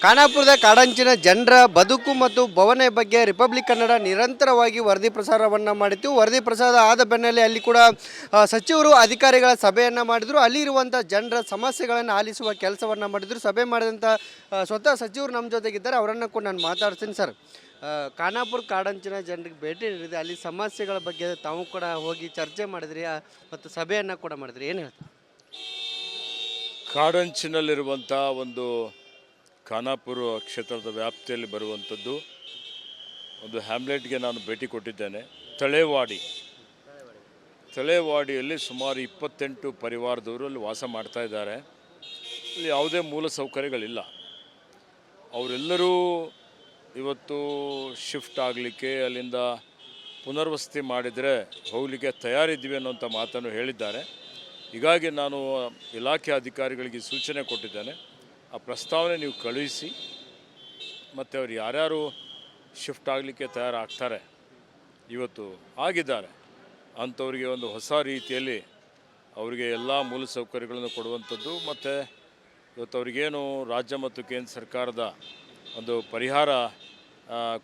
ಖಾನಾಪುರದ ಕಾಡಂಚಿನ ಜನರ ಬದುಕು ಮತ್ತು ಭವನ ಬಗ್ಗೆ ರಿಪಬ್ಲಿಕ್ ಕನ್ನಡ ನಿರಂತರವಾಗಿ ವರದಿ ಪ್ರಸಾರವನ್ನು ಮಾಡಿತ್ತು. ವರದಿ ಪ್ರಸಾರ ಆದ ಬೆನ್ನಲ್ಲೇ ಅಲ್ಲಿ ಕೂಡ ಸಚಿವರು ಅಧಿಕಾರಿಗಳ ಸಭೆಯನ್ನು ಮಾಡಿದರು. ಅಲ್ಲಿರುವಂಥ ಜನರ ಸಮಸ್ಯೆಗಳನ್ನು ಆಲಿಸುವ ಕೆಲಸವನ್ನು ಮಾಡಿದರು. ಸಭೆ ಮಾಡಿದಂಥ ಸ್ವತಃ ಸಚಿವರು ನಮ್ಮ ಜೊತೆಗಿದ್ದಾರೆ. ಅವರನ್ನು ಕೂಡ ನಾನು ಮಾತಾಡ್ತೀನಿ. ಸರ್, ಖಾನಾಪುರ ಕಾಡಂಚಿನ ಜನರಿಗೆ ಭೇಟಿ ನೀಡಿದೆ. ಅಲ್ಲಿ ಸಮಸ್ಯೆಗಳ ಬಗ್ಗೆ ತಾವು ಕೂಡ ಹೋಗಿ ಚರ್ಚೆ ಮಾಡಿದ್ರಿ ಮತ್ತು ಸಭೆಯನ್ನು ಕೂಡ ಮಾಡಿದ್ರಿ. ಏನು ಹೇಳ್ತಾರೆ? ಕಾಡಂಚಿನಲ್ಲಿರುವಂಥ ಒಂದು ಖಾನಾಪುರ ಕ್ಷೇತ್ರದ ವ್ಯಾಪ್ತಿಯಲ್ಲಿ ಬರುವಂಥದ್ದು ಒಂದು ಹ್ಯಾಮ್ಲೆಟ್ಗೆ ನಾನು ಭೇಟಿ ಕೊಟ್ಟಿದ್ದೇನೆ. ತಳೇವಾಡಿಯಲ್ಲಿ ಸುಮಾರು 28 ಪರಿವಾರದವರು ಅಲ್ಲಿ ವಾಸ ಮಾಡ್ತಾ ಇದ್ದಾರೆ. ಇಲ್ಲಿ ಯಾವುದೇ ಮೂಲ ಸೌಕರ್ಯಗಳಿಲ್ಲ. ಅವರೆಲ್ಲರೂ ಇವತ್ತು ಶಿಫ್ಟ್ ಆಗಲಿಕ್ಕೆ, ಅಲ್ಲಿಂದ ಪುನರ್ವಸತಿ ಮಾಡಿದರೆ ಹೋಗಲಿಕ್ಕೆ ತಯಾರಿದ್ದೀವಿ ಅನ್ನೋಂಥ ಮಾತನ್ನು ಹೇಳಿದ್ದಾರೆ. ಹೀಗಾಗಿ ನಾನು ಇಲಾಖೆ ಅಧಿಕಾರಿಗಳಿಗೆ ಸೂಚನೆ ಕೊಟ್ಟಿದ್ದೇನೆ. ಆ ಪ್ರಸ್ತಾವನೆ ನೀವು ಕಳುಹಿಸಿ, ಮತ್ತು ಅವ್ರು ಯಾರ್ಯಾರು ಶಿಫ್ಟ್ ಆಗಲಿಕ್ಕೆ ತಯಾರಾಗ್ತಾರೆ, ಇವತ್ತು ಆಗಿದ್ದಾರೆ ಅಂಥವ್ರಿಗೆ ಒಂದು ಹೊಸ ರೀತಿಯಲ್ಲಿ ಅವರಿಗೆ ಎಲ್ಲ ಮೂಲಸೌಕರ್ಯಗಳನ್ನು ಕೊಡುವಂಥದ್ದು, ಮತ್ತು ಇವತ್ತು ಅವ್ರಿಗೇನು ರಾಜ್ಯ ಮತ್ತು ಕೇಂದ್ರ ಸರ್ಕಾರದ ಒಂದು ಪರಿಹಾರ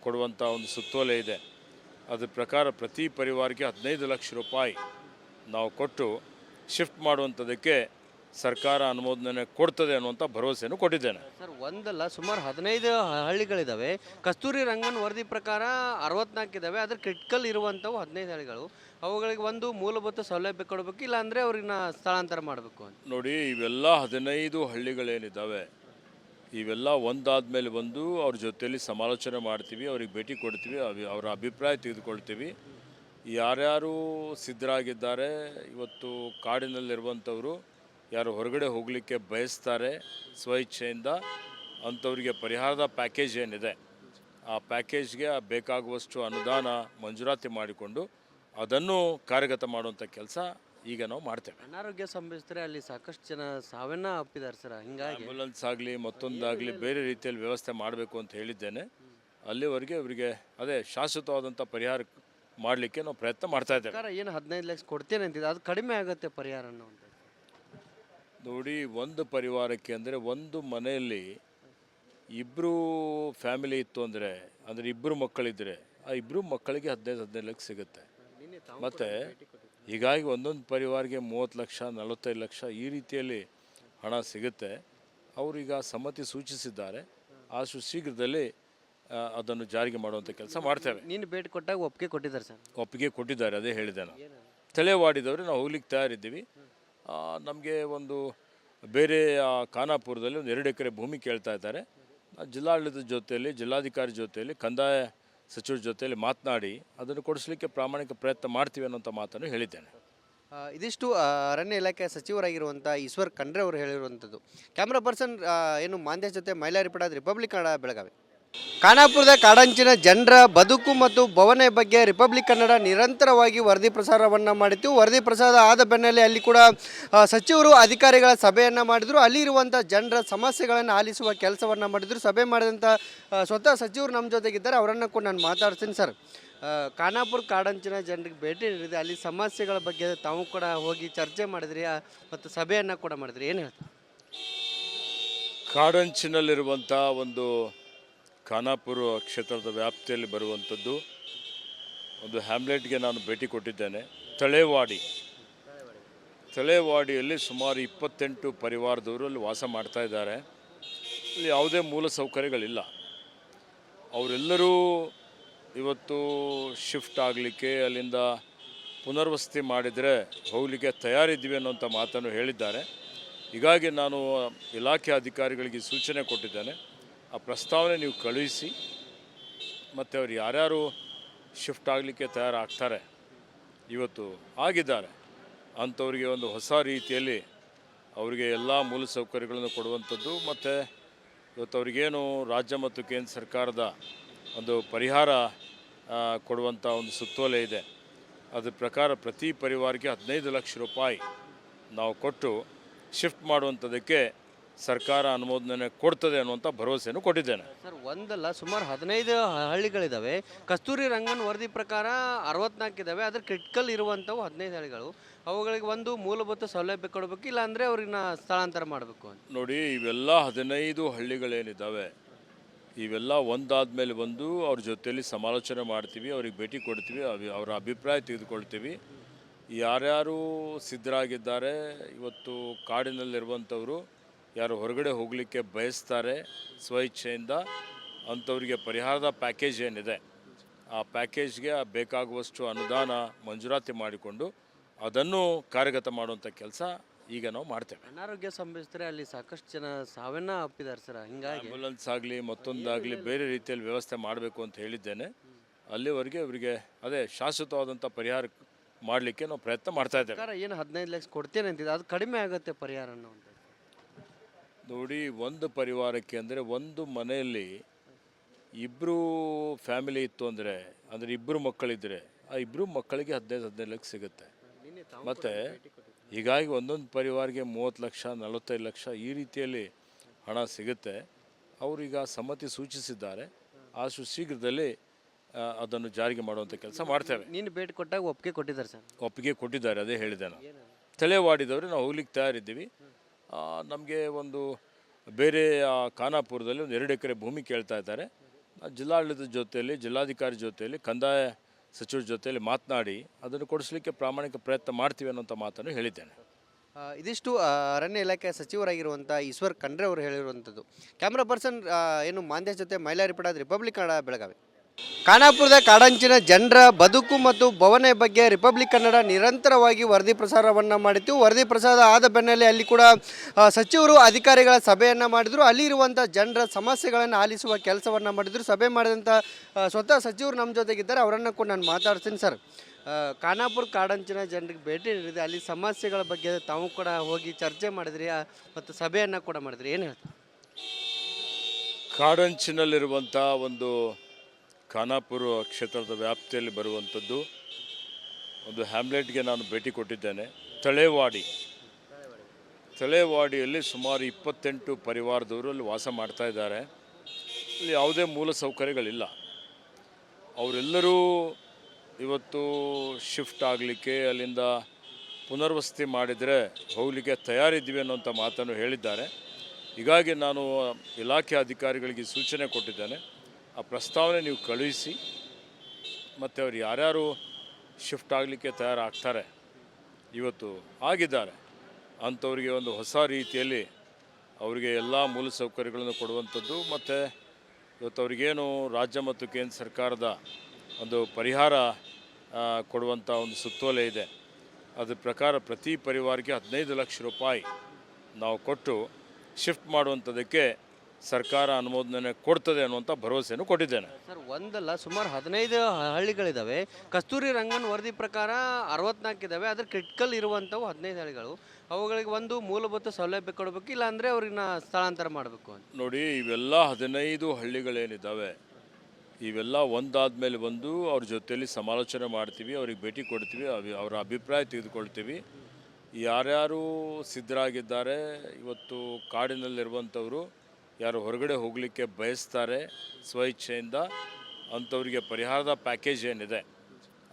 ಕೊಡುವಂಥ ಒಂದು ಸುತ್ತೋಲೆ ಇದೆ. ಅದ್ರ ಪ್ರಕಾರ ಪ್ರತಿ ಪರಿವಾರಕ್ಕೆ 15 ಲಕ್ಷ ರೂಪಾಯಿ ನಾವು ಕೊಟ್ಟು ಶಿಫ್ಟ್ ಮಾಡುವಂಥದ್ದಕ್ಕೆ ಸರ್ಕಾರ ಅನುಮೋದನೆ ಕೊಡ್ತದೆ ಅನ್ನುವಂಥ ಭರವಸೆಯನ್ನು ಕೊಟ್ಟಿದ್ದೇನೆ. ಸರ್, ಒಂದಲ್ಲ ಸುಮಾರು 15 ಹಳ್ಳಿಗಳಿದ್ದಾವೆ. ಕಸ್ತೂರಿ ರಂಗನ್ ವರದಿ ಪ್ರಕಾರ 64 ಇದ್ದಾವೆ. ಅದ್ರ ಕ್ರಿಟಿಕಲ್ ಇರುವಂಥವು 15 ಹಳ್ಳಿಗಳು. ಅವುಗಳಿಗೆ ಒಂದು ಮೂಲಭೂತ ಸೌಲಭ್ಯ ಕೊಡಬೇಕು, ಇಲ್ಲಾಂದರೆ ಅವ್ರನ್ನ ಸ್ಥಳಾಂತರ ಮಾಡಬೇಕು ಅಂತ. ನೋಡಿ, ಇವೆಲ್ಲ 15 ಹಳ್ಳಿಗಳೇನಿದ್ದಾವೆ, ಇವೆಲ್ಲ ಒಂದಾದ ಮೇಲೆ ಬಂದು ಅವ್ರ ಜೊತೆಯಲ್ಲಿ ಸಮಾಲೋಚನೆ ಮಾಡ್ತೀವಿ, ಅವ್ರಿಗೆ ಭೇಟಿ ಕೊಡ್ತೀವಿ, ಅವರ ಅಭಿಪ್ರಾಯ ತೆಗೆದುಕೊಳ್ತೀವಿ. ಯಾರ್ಯಾರು ಸಿದ್ಧರಾಗಿದ್ದಾರೆ, ಇವತ್ತು ಕಾಡಿನಲ್ಲಿರುವಂಥವರು ಯಾರು ಹೊರಗಡೆ ಹೋಗಲಿಕ್ಕೆ ಬಯಸ್ತಾರೆ ಸ್ವಇಚ್ಛೆಯಿಂದ, ಅಂಥವರಿಗೆ ಪರಿಹಾರದ ಪ್ಯಾಕೇಜ್ ಏನಿದೆ ಆ ಪ್ಯಾಕೇಜ್ಗೆ ಬೇಕಾಗುವಷ್ಟು ಅನುದಾನ ಮಂಜೂರಾತಿ ಮಾಡಿಕೊಂಡು ಅದನ್ನು ಕಾರ್ಯಗತ ಮಾಡುವಂಥ ಕೆಲಸ ಈಗ ನಾವು ಮಾಡ್ತೇವೆ. ಅನಾರೋಗ್ಯ ಸಂಭವಿಸಿದ್ರೆ ಅಲ್ಲಿ ಸಾಕಷ್ಟು ಜನ ಸಾವನ್ನ ಅಪ್ಪಿದ್ದಾರೆ ಸರ್. ಹಿಂಗಾಗಿ ಆಂಬ್ಯುಲೆನ್ಸ್ ಆಗಲಿ ಮತ್ತೊಂದಾಗಲಿ ಬೇರೆ ರೀತಿಯಲ್ಲಿ ವ್ಯವಸ್ಥೆ ಮಾಡಬೇಕು ಅಂತ ಹೇಳಿದ್ದೇನೆ. ಅಲ್ಲಿವರೆಗೆ ಅವರಿಗೆ ಅದೇ ಶಾಶ್ವತವಾದಂಥ ಪರಿಹಾರ ಮಾಡಲಿಕ್ಕೆ ನಾವು ಪ್ರಯತ್ನ ಮಾಡ್ತಾ ಇದ್ದೇವೆ. ಏನು 15 ಲಕ್ಷ ಕೊಡ್ತೇನೆ ಅಂತಿದೆ, ಅದು ಕಡಿಮೆ ಆಗುತ್ತೆ ಪರಿಹಾರ ಅನ್ನುವಂಥ. ನೋಡಿ, ಒಂದು ಪರಿವಾರಕ್ಕೆ ಅಂದರೆ ಒಂದು ಮನೆಯಲ್ಲಿ ಇಬ್ಬರು ಫ್ಯಾಮಿಲಿ ಇತ್ತು ಅಂದರೆ ಇಬ್ಬರು ಮಕ್ಕಳಿದ್ದರೆ ಆ ಇಬ್ಬರು ಮಕ್ಕಳಿಗೆ 15 ಲಕ್ಷ ಸಿಗುತ್ತೆ. ಮತ್ತು ಹೀಗಾಗಿ ಒಂದೊಂದು ಪರಿವಾರಕ್ಕೆ 30 ಲಕ್ಷ 45 ಲಕ್ಷ ಈ ರೀತಿಯಲ್ಲಿ ಹಣ ಸಿಗುತ್ತೆ. ಅವರೀಗ ಸಮ್ಮತಿ ಸೂಚಿಸಿದ್ದಾರೆ. ಅಷ್ಟು ಶೀಘ್ರದಲ್ಲಿ ಅದನ್ನು ಜಾರಿಗೆ ಮಾಡುವಂಥ ಕೆಲಸ ಮಾಡ್ತೇವೆ. ನೀನು ಭೇಟಿ ಕೊಟ್ಟಾಗ ಒಪ್ಪಿಗೆ ಕೊಟ್ಟಿದ್ದಾರೆ ಸರ್? ಒಪ್ಪಿಗೆ ಕೊಟ್ಟಿದ್ದಾರೆ, ಅದೇ ಹೇಳಿದೆ ನಾನು. ತಳೇವಾಡಿದವರು ನಾವು ಹೋಗ್ಲಿಕ್ಕೆ ತಯಾರಿದ್ದೀವಿ. ನಮಗೆ ಒಂದು ಬೇರೆ ಖಾನಾಪುರದಲ್ಲಿ ಒಂದು 2 ಎಕರೆ ಭೂಮಿ ಕೇಳ್ತಾ ಇದ್ದಾರೆ. ಜಿಲ್ಲಾಡಳಿತದ ಜೊತೆಯಲ್ಲಿ, ಜಿಲ್ಲಾಧಿಕಾರಿ ಜೊತೆಯಲ್ಲಿ, ಕಂದಾಯ ಸಚಿವರ ಜೊತೆಯಲ್ಲಿ ಮಾತನಾಡಿ ಅದನ್ನು ಕೊಡಿಸಲಿಕ್ಕೆ ಪ್ರಾಮಾಣಿಕ ಪ್ರಯತ್ನ ಮಾಡ್ತೀವಿ ಅನ್ನೋಂಥ ಮಾತನ್ನು ಹೇಳಿದ್ದೇನೆ. ಇದಿಷ್ಟು ಅರಣ್ಯ ಇಲಾಖೆ ಸಚಿವರಾಗಿರುವಂಥ ಈಶ್ವರ್ ಖಂಡ್ರೆ ಅವರು ಹೇಳಿರುವಂಥದ್ದು. ಕ್ಯಾಮ್ರಾ ಪರ್ಸನ್ ಏನು ಮಾಂದೇಶ್ ಜೊತೆ ಮೈಲಾರಿ ಪಡಾದ್, ರಿಪಬ್ಲಿಕ್ ಕನ್ನಡ, ಬೆಳಗಾವಿ. ಖಾನಾಪುರದ ಕಾಡಂಚಿನ ಜನರ ಬದುಕು ಮತ್ತು ಭವನ ಬಗ್ಗೆ ರಿಪಬ್ಲಿಕ್ ಕನ್ನಡ ನಿರಂತರವಾಗಿ ವರದಿ ಪ್ರಸಾರವನ್ನು ಮಾಡಿತ್ತು. ವರದಿ ಪ್ರಸಾರ ಆದ ಬೆನ್ನಲ್ಲೇ ಅಲ್ಲಿ ಕೂಡ ಸಚಿವರು ಅಧಿಕಾರಿಗಳ ಸಭೆಯನ್ನು ಮಾಡಿದರು. ಅಲ್ಲಿರುವಂಥ ಜನರ ಸಮಸ್ಯೆಗಳನ್ನು ಆಲಿಸುವ ಕೆಲಸವನ್ನು ಮಾಡಿದರು. ಸಭೆ ಮಾಡಿದಂಥ ಸ್ವತಃ ಸಚಿವರು ನಮ್ಮ ಜೊತೆಗಿದ್ದಾರೆ. ಅವರನ್ನು ಕೂಡ ನಾನು ಮಾತಾಡ್ತೀನಿ. ಸರ್, ಖಾನಾಪುರ ಕಾಡಂಚಿನ ಜನರಿಗೆ ಭೇಟಿ ನೀಡಿದೆ. ಅಲ್ಲಿ ಸಮಸ್ಯೆಗಳ ಬಗ್ಗೆ ತಾವು ಕೂಡ ಹೋಗಿ ಚರ್ಚೆ ಮಾಡಿದ್ರಿ ಮತ್ತು ಸಭೆಯನ್ನು ಕೂಡ ಮಾಡಿದ್ರಿ. ಏನು ಹೇಳ್ತಾರೆ? ಕಾಡಂಚಿನಲ್ಲಿರುವಂಥ ಒಂದು ಖಾನಾಪುರ ಕ್ಷೇತ್ರದ ವ್ಯಾಪ್ತಿಯಲ್ಲಿ ಬರುವಂಥದ್ದು ಒಂದು ಹ್ಯಾಮ್ಲೆಟ್ಗೆ ನಾನು ಭೇಟಿ ಕೊಟ್ಟಿದ್ದೇನೆ. ತಳೇವಾಡಿಯಲ್ಲಿ ಸುಮಾರು 28 ಪರಿವಾರದವರು ಅಲ್ಲಿ ವಾಸ ಮಾಡ್ತಾ ಇದ್ದಾರೆ. ಇಲ್ಲಿ ಯಾವುದೇ ಮೂಲ ಸೌಕರ್ಯಗಳಿಲ್ಲ. ಅವರೆಲ್ಲರೂ ಇವತ್ತು ಶಿಫ್ಟ್ ಆಗಲಿಕ್ಕೆ, ಅಲ್ಲಿಂದ ಪುನರ್ವಸತಿ ಮಾಡಿದರೆ ಹೋಗಲಿಕ್ಕೆ ತಯಾರಿದ್ದೀವಿ ಅನ್ನೋಂಥ ಮಾತನ್ನು ಹೇಳಿದ್ದಾರೆ. ಹೀಗಾಗಿ ನಾನು ಇಲಾಖೆ ಅಧಿಕಾರಿಗಳಿಗೆ ಸೂಚನೆ ಕೊಟ್ಟಿದ್ದೇನೆ. ಆ ಪ್ರಸ್ತಾವನೆ ನೀವು ಕಳುಹಿಸಿ, ಮತ್ತು ಅವ್ರು ಯಾರ್ಯಾರು ಶಿಫ್ಟ್ ಆಗಲಿಕ್ಕೆ ತಯಾರಾಗ್ತಾರೆ, ಇವತ್ತು ಆಗಿದ್ದಾರೆ ಅಂಥವ್ರಿಗೆ ಒಂದು ಹೊಸ ರೀತಿಯಲ್ಲಿ ಅವರಿಗೆ ಎಲ್ಲ ಮೂಲಸೌಕರ್ಯಗಳನ್ನು ಕೊಡುವಂಥದ್ದು, ಮತ್ತು ಇವತ್ತು ಅವ್ರಿಗೇನು ರಾಜ್ಯ ಮತ್ತು ಕೇಂದ್ರ ಸರ್ಕಾರದ ಒಂದು ಪರಿಹಾರ ಕೊಡುವಂಥ ಒಂದು ಸುತ್ತೋಲೆ ಇದೆ. ಅದ್ರ ಪ್ರಕಾರ ಪ್ರತಿ ಪರಿವಾರಕ್ಕೆ 15 ಲಕ್ಷ ರೂಪಾಯಿ ನಾವು ಕೊಟ್ಟು ಶಿಫ್ಟ್ ಮಾಡುವಂಥದ್ದಕ್ಕೆ ಸರ್ಕಾರ ಅನುಮೋದನೆ ಕೊಡ್ತದೆ ಅನ್ನುವಂಥ ಭರವಸೆಯನ್ನು ಕೊಟ್ಟಿದ್ದೇನೆ. ಸರ್, ಒಂದಲ್ಲ ಸುಮಾರು 15 ಹಳ್ಳಿಗಳಿದ್ದಾವೆ. ಕಸ್ತೂರಿ ರಂಗನ್ ವರದಿ ಪ್ರಕಾರ 64 ಇದ್ದಾವೆ. ಅದ್ರ ಕ್ರಿಟಿಕಲ್ ಇರುವಂಥವು 15 ಹಳ್ಳಿಗಳು. ಅವುಗಳಿಗೆ ಒಂದು ಮೂಲಭೂತ ಸೌಲಭ್ಯ ಕೊಡಬೇಕು, ಇಲ್ಲಾಂದರೆ ಅವ್ರನ್ನ ಸ್ಥಳಾಂತರ ಮಾಡಬೇಕು ಅಂತ. ನೋಡಿ, ಇವೆಲ್ಲ 15 ಹಳ್ಳಿಗಳೇನಿದ್ದಾವೆ, ಇವೆಲ್ಲ ಒಂದಾದ್ಮೇಲೆ ಒಂದು ಅವ್ರ ಜೊತೆಯಲ್ಲಿ ಸಮಾಲೋಚನೆ ಮಾಡ್ತೀವಿ, ಅವ್ರಿಗೆ ಭೇಟಿ ಕೊಡ್ತೀವಿ, ಅವರ ಅಭಿಪ್ರಾಯ ತೆಗೆದುಕೊಳ್ತೀವಿ. ಯಾರ್ಯಾರು ಸಿದ್ಧರಾಗಿದ್ದಾರೆ, ಇವತ್ತು ಕಾಡಿನಲ್ಲಿರುವಂಥವರು ಯಾರು ಹೊರಗಡೆ ಹೋಗಲಿಕ್ಕೆ ಬಯಸ್ತಾರೆ ಸ್ವಇಚ್ಛೆಯಿಂದ, ಅಂಥವರಿಗೆ ಪರಿಹಾರದ ಪ್ಯಾಕೇಜ್ ಏನಿದೆ ಆ ಪ್ಯಾಕೇಜ್ಗೆ ಬೇಕಾಗುವಷ್ಟು ಅನುದಾನ ಮಂಜೂರಾತಿ ಮಾಡಿಕೊಂಡು ಅದನ್ನು ಕಾರ್ಯಗತ ಮಾಡುವಂಥ ಕೆಲಸ ಈಗ ನಾವು ಮಾಡ್ತೇವೆ. ಅನಾರೋಗ್ಯ ಸಂಭವಿಸಿದ್ರೆ ಅಲ್ಲಿ ಸಾಕಷ್ಟು ಜನ ಸಾವನ್ನ ಅಪ್ಪಿದ್ದಾರೆ ಸರ್. ಹಿಂಗಾಗಿ ಆಂಬ್ಯುಲೆನ್ಸ್ ಆಗಲಿ ಮತ್ತೊಂದಾಗಲಿ ಬೇರೆ ರೀತಿಯಲ್ಲಿ ವ್ಯವಸ್ಥೆ ಮಾಡಬೇಕು ಅಂತ ಹೇಳಿದ್ದೇನೆ. ಅಲ್ಲಿವರೆಗೆ ಅವರಿಗೆ ಅದೇ ಶಾಶ್ವತವಾದಂಥ ಪರಿಹಾರ ಮಾಡಲಿಕ್ಕೆ ನಾವು ಪ್ರಯತ್ನ ಮಾಡ್ತಾ ಇದ್ದೇವೆ. ಸರ್ಕಾರ ಏನು 15 ಲಕ್ಷ ಕೊಡ್ತೇನೆ ಅಂತಿದೆ, ಅದು ಕಡಿಮೆ ಆಗುತ್ತೆ ಪರಿಹಾರ ಅನ್ನೋದು. ನೋಡಿ, ಒಂದು ಪರಿವಾರಕ್ಕೆ ಅಂದರೆ ಒಂದು ಮನೆಯಲ್ಲಿ ಇಬ್ಬರು ಫ್ಯಾಮಿಲಿ ಇತ್ತು ಅಂದರೆ ಇಬ್ಬರು ಮಕ್ಕಳಿದ್ದರೆ ಆ ಇಬ್ಬರು ಮಕ್ಕಳಿಗೆ 15 ಲಕ್ಷ ಸಿಗುತ್ತೆ. ಮತ್ತು ಹೀಗಾಗಿ ಒಂದೊಂದು ಪರಿವಾರಕ್ಕೆ 30 ಲಕ್ಷ 45 ಲಕ್ಷ ಈ ರೀತಿಯಲ್ಲಿ ಹಣ ಸಿಗುತ್ತೆ. ಅವರೀಗ ಸಮ್ಮತಿ ಸೂಚಿಸಿದ್ದಾರೆ. ಅಷ್ಟು ಶೀಘ್ರದಲ್ಲಿ ಅದನ್ನು ಜಾರಿಗೆ ಮಾಡುವಂಥ ಕೆಲಸ ಮಾಡ್ತೇವೆ. ನೀನು ಭೇಟಿ ಕೊಟ್ಟಾಗ ಒಪ್ಪಿಗೆ ಕೊಟ್ಟಿದ್ದಾರೆ ಸರ್? ಒಪ್ಪಿಗೆ ಕೊಟ್ಟಿದ್ದಾರೆ, ಅದೇ ಹೇಳಿದೆ ನಾನು. ತಲೆವಾಡಿದವರು ನಾವು ಹೋಗ್ಲಿಕ್ಕೆ ತಯಾರಿದ್ದೀವಿ. ನಮಗೆ ಒಂದು ಬೇರೆ ಖಾನಾಪುರದಲ್ಲಿ ಒಂದು 2 ಎಕರೆ ಭೂಮಿ ಕೇಳ್ತಾ ಇದ್ದಾರೆ. ಜಿಲ್ಲಾಡಳಿತದ ಜೊತೆಯಲ್ಲಿ, ಜಿಲ್ಲಾಧಿಕಾರಿ ಜೊತೆಯಲ್ಲಿ, ಕಂದಾಯ ಸಚಿವರ ಜೊತೆಯಲ್ಲಿ ಮಾತನಾಡಿ ಅದನ್ನು ಕೊಡಿಸಲಿಕ್ಕೆ ಪ್ರಾಮಾಣಿಕ ಪ್ರಯತ್ನ ಮಾಡ್ತೀವಿ ಅನ್ನೋಂಥ ಮಾತನ್ನು ಹೇಳಿದ್ದೇನೆ. ಇದಿಷ್ಟು ಅರಣ್ಯ ಇಲಾಖೆ ಸಚಿವರಾಗಿರುವಂಥ ಈಶ್ವರ್ ಖಂಡ್ರೆ ಅವರು ಹೇಳಿರುವಂಥದ್ದು. ಕ್ಯಾಮ್ರಾ ಪರ್ಸನ್ ಏನು ಮಾಂದೇಶ್ ಜೊತೆ ಮೈಲಾರಿ ಪಡಾದ್, ರಿಪಬ್ಲಿಕ್ ಕನ್ನಡ, ಬೆಳಗಾವಿ. ಖಾನಾಪುರದ ಕಾಡಂಚಿನ ಜನರ ಬದುಕು ಮತ್ತು ಭವನ ಬಗ್ಗೆ ರಿಪಬ್ಲಿಕ್ ಕನ್ನಡ ನಿರಂತರವಾಗಿ ವರದಿ ಪ್ರಸಾರವನ್ನು ಮಾಡಿತ್ತು. ವರದಿ ಪ್ರಸಾರ ಆದ ಬೆನ್ನಲ್ಲೇ ಅಲ್ಲಿ ಕೂಡ ಸಚಿವರು ಅಧಿಕಾರಿಗಳ ಸಭೆಯನ್ನು ಮಾಡಿದರು. ಅಲ್ಲಿರುವಂಥ ಜನರ ಸಮಸ್ಯೆಗಳನ್ನು ಆಲಿಸುವ ಕೆಲಸವನ್ನು ಮಾಡಿದರು. ಸಭೆ ಮಾಡಿದಂಥ ಸ್ವತಃ ಸಚಿವರು ನಮ್ಮ ಜೊತೆಗಿದ್ದಾರೆ, ಅವರನ್ನು ಕೂಡ ನಾನು ಮಾತಾಡ್ತೀನಿ. ಸರ್, ಖಾನಾಪುರ ಕಾಡಂಚಿನ ಜನರಿಗೆ ಭೇಟಿ ನೀಡಿದೆ, ಅಲ್ಲಿ ಸಮಸ್ಯೆಗಳ ಬಗ್ಗೆ ತಾವು ಕೂಡ ಹೋಗಿ ಚರ್ಚೆ ಮಾಡಿದ್ರಿ ಮತ್ತು ಸಭೆಯನ್ನು ಕೂಡ ಮಾಡಿದ್ರಿ, ಏನು ಹೇಳ್ತಾರೆ? ಕಾಡಂಚಿನಲ್ಲಿರುವಂಥ ಒಂದು ಖಾನಾಪುರ ಕ್ಷೇತ್ರದ ವ್ಯಾಪ್ತಿಯಲ್ಲಿ ಬರುವಂಥದ್ದು ಒಂದು ಹ್ಯಾಮ್ಲೆಟ್ಗೆ ನಾನು ಭೇಟಿ ಕೊಟ್ಟಿದ್ದೇನೆ. ತಳೇವಾಡಿಯಲ್ಲಿ ಸುಮಾರು 28 ಪರಿವಾರದವರು ಅಲ್ಲಿ ವಾಸ ಮಾಡ್ತಾ ಇದ್ದಾರೆ. ಇಲ್ಲಿ ಯಾವುದೇ ಮೂಲ ಸೌಕರ್ಯಗಳಿಲ್ಲ. ಅವರೆಲ್ಲರೂ ಇವತ್ತು ಶಿಫ್ಟ್ ಆಗಲಿಕ್ಕೆ, ಅಲ್ಲಿಂದ ಪುನರ್ವಸತಿ ಮಾಡಿದರೆ ಹೋಗಲಿಕ್ಕೆ ತಯಾರಿದ್ದೀವಿ ಅನ್ನೋಂಥ ಮಾತನ್ನು ಹೇಳಿದ್ದಾರೆ. ಹೀಗಾಗಿ ನಾನು ಇಲಾಖೆ ಅಧಿಕಾರಿಗಳಿಗೆ ಸೂಚನೆ ಕೊಟ್ಟಿದ್ದೇನೆ. ಆ ಪ್ರಸ್ತಾವನೆ ನೀವು ಕಳುಹಿಸಿ, ಮತ್ತು ಅವ್ರು ಯಾರ್ಯಾರು ಶಿಫ್ಟ್ ಆಗಲಿಕ್ಕೆ ತಯಾರಾಗ್ತಾರೆ, ಇವತ್ತು ಆಗಿದ್ದಾರೆ, ಅಂಥವ್ರಿಗೆ ಒಂದು ಹೊಸ ರೀತಿಯಲ್ಲಿ ಅವರಿಗೆ ಎಲ್ಲ ಮೂಲಸೌಕರ್ಯಗಳನ್ನು ಕೊಡುವಂಥದ್ದು, ಮತ್ತು ಇವತ್ತು ಅವ್ರಿಗೇನು ರಾಜ್ಯ ಮತ್ತು ಕೇಂದ್ರ ಸರ್ಕಾರದ ಒಂದು ಪರಿಹಾರ ಕೊಡುವಂಥ ಒಂದು ಸುತ್ತೋಲೆ ಇದೆ, ಅದ್ರ ಪ್ರಕಾರ ಪ್ರತಿ ಪರಿವಾರಕ್ಕೆ 15 ಲಕ್ಷ ರೂಪಾಯಿ ನಾವು ಕೊಟ್ಟು ಶಿಫ್ಟ್ ಮಾಡುವಂಥದ್ದಕ್ಕೆ ಸರ್ಕಾರ ಅನುಮೋದನೆ ಕೊಡ್ತದೆ ಅನ್ನುವಂಥ ಭರವಸೆಯನ್ನು ಕೊಟ್ಟಿದ್ದೇನೆ. ಸರ್, ಒಂದಲ್ಲ ಸುಮಾರು 15 ಹಳ್ಳಿಗಳಿದ್ದಾವೆ. ಕಸ್ತೂರಿ ರಂಗನ್ ವರದಿ ಪ್ರಕಾರ 64 ಇದ್ದಾವೆ. ಅದ್ರ ಕ್ರಿಟಿಕಲ್ ಇರುವಂಥವು 15 ಹಳ್ಳಿಗಳು. ಅವುಗಳಿಗೆ ಒಂದು ಮೂಲಭೂತ ಸೌಲಭ್ಯ ಕೊಡಬೇಕು, ಇಲ್ಲಾಂದರೆ ಅವ್ರನ್ನ ಸ್ಥಳಾಂತರ ಮಾಡಬೇಕು ಅಂತ. ನೋಡಿ, ಇವೆಲ್ಲ 15 ಹಳ್ಳಿಗಳೇನಿದ್ದಾವೆ, ಇವೆಲ್ಲ ಒಂದಾದ್ಮೇಲೆ ಒಂದು ಅವ್ರ ಜೊತೆಯಲ್ಲಿ ಸಮಾಲೋಚನೆ ಮಾಡ್ತೀವಿ, ಅವ್ರಿಗೆ ಭೇಟಿ ಕೊಡ್ತೀವಿ, ಅವರ ಅಭಿಪ್ರಾಯ ತೆಗೆದುಕೊಳ್ತೀವಿ. ಯಾರ್ಯಾರು ಸಿದ್ಧರಾಗಿದ್ದಾರೆ, ಇವತ್ತು ಕಾಡಿನಲ್ಲಿರುವಂಥವರು ಯಾರು ಹೊರಗಡೆ ಹೋಗಲಿಕ್ಕೆ ಬಯಸ್ತಾರೆ ಸ್ವಇಚ್ಛೆಯಿಂದ, ಅಂಥವರಿಗೆ ಪರಿಹಾರದ ಪ್ಯಾಕೇಜ್ ಏನಿದೆ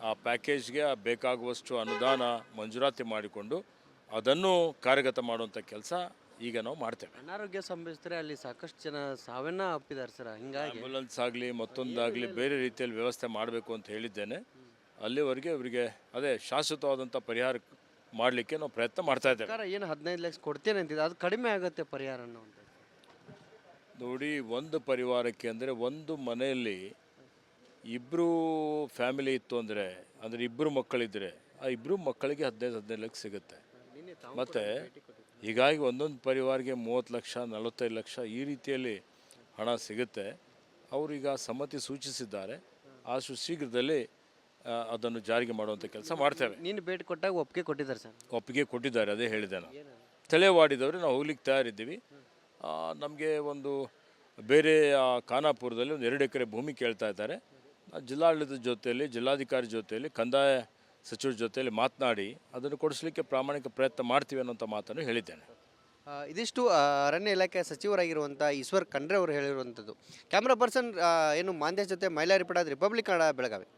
ಆ ಪ್ಯಾಕೇಜ್ಗೆ ಬೇಕಾಗುವಷ್ಟು ಅನುದಾನ ಮಂಜೂರಾತಿ ಮಾಡಿಕೊಂಡು ಅದನ್ನು ಕಾರ್ಯಗತ ಮಾಡುವಂಥ ಕೆಲಸ ಈಗ ನಾವು ಮಾಡ್ತೇವೆ. ಅನಾರೋಗ್ಯ ಸಂಭವಿಸಿದ್ರೆ ಅಲ್ಲಿ ಸಾಕಷ್ಟು ಜನ ಸಾವನ್ನ ಅಪ್ಪಿದ್ದಾರೆ ಸರ್. ಹಿಂಗಾಗಿ ಆಂಬ್ಯುಲೆನ್ಸ್ ಆಗಲಿ ಮತ್ತೊಂದಾಗಲಿ ಬೇರೆ ರೀತಿಯಲ್ಲಿ ವ್ಯವಸ್ಥೆ ಮಾಡಬೇಕು ಅಂತ ಹೇಳಿದ್ದೇನೆ. ಅಲ್ಲಿವರೆಗೆ ಅವರಿಗೆ ಅದೇ ಶಾಶ್ವತವಾದಂಥ ಪರಿಹಾರ ಮಾಡಲಿಕ್ಕೆ ನಾವು ಪ್ರಯತ್ನ ಮಾಡ್ತಾ ಇದ್ದೇವೆ. ಸರ್ಕಾರ ಏನು 15 ಲಕ್ಷ ಕೊಡ್ತೇನೆ ಅಂತಿದೆ, ಅದು ಕಡಿಮೆ ಆಗುತ್ತೆ ಪರಿಹಾರ ಅನ್ನೋದು. ನೋಡಿ, ಒಂದು ಪರಿವಾರಕ್ಕೆ ಅಂದರೆ ಒಂದು ಮನೆಯಲ್ಲಿ ಇಬ್ಬರು ಫ್ಯಾಮಿಲಿ ಇತ್ತು ಅಂದರೆ ಇಬ್ಬರು ಮಕ್ಕಳಿದ್ದರೆ ಆ ಇಬ್ಬರು ಮಕ್ಕಳಿಗೆ 15 ಲಕ್ಷ ಸಿಗುತ್ತೆ. ಮತ್ತು ಹೀಗಾಗಿ ಒಂದೊಂದು ಪರಿವಾರಕ್ಕೆ 30 ಲಕ್ಷ 45 ಲಕ್ಷ ಈ ರೀತಿಯಲ್ಲಿ ಹಣ ಸಿಗುತ್ತೆ. ಅವರೀಗ ಸಮ್ಮತಿ ಸೂಚಿಸಿದ್ದಾರೆ. ಅಷ್ಟು ಶೀಘ್ರದಲ್ಲಿ ಅದನ್ನು ಜಾರಿಗೆ ಮಾಡುವಂಥ ಕೆಲಸ ಮಾಡ್ತೇವೆ. ನೀನು ಭೇಟಿ ಕೊಟ್ಟಾಗ ಒಪ್ಪಿಗೆ ಕೊಟ್ಟಿದ್ದಾರೆ ಸರ್? ಒಪ್ಪಿಗೆ ಕೊಟ್ಟಿದ್ದಾರೆ, ಅದೇ ಹೇಳಿದೆ ನಾನು. ತಳೇವಾಡಿದವರು ನಾವು ಹೋಗ್ಲಿಕ್ಕೆ ತಯಾರಿದ್ದೀವಿ. ನಮಗೆ ಒಂದು ಬೇರೆ ಖಾನಾಪುರದಲ್ಲಿ ಒಂದು 2 ಎಕರೆ ಭೂಮಿ ಕೇಳ್ತಾ ಇದ್ದಾರೆ. ಜಿಲ್ಲಾಡಳಿತದ ಜೊತೆಯಲ್ಲಿ, ಜಿಲ್ಲಾಧಿಕಾರಿ ಜೊತೆಯಲ್ಲಿ, ಕಂದಾಯ ಸಚಿವರ ಜೊತೆಯಲ್ಲಿ ಮಾತನಾಡಿ ಅದನ್ನು ಕೊಡಿಸಲಿಕ್ಕೆ ಪ್ರಾಮಾಣಿಕ ಪ್ರಯತ್ನ ಮಾಡ್ತೀವಿ ಅನ್ನೋಂಥ ಮಾತನ್ನು ಹೇಳಿದ್ದೇನೆ. ಇದಿಷ್ಟು ಅರಣ್ಯ ಇಲಾಖೆ ಸಚಿವರಾಗಿರುವಂಥ ಈಶ್ವರ್ ಖಂಡ್ರೆ ಅವರು ಹೇಳಿರುವಂಥದ್ದು. ಕ್ಯಾಮ್ರಾ ಪರ್ಸನ್ ಏನು ಮಾಂದೇಶ್ ಜೊತೆ ಮೈಲಾರಿ ಪಡಾದ್, ರಿಪಬ್ಲಿಕ್ ಕನ್ನಡ, ಬೆಳಗಾವಿ.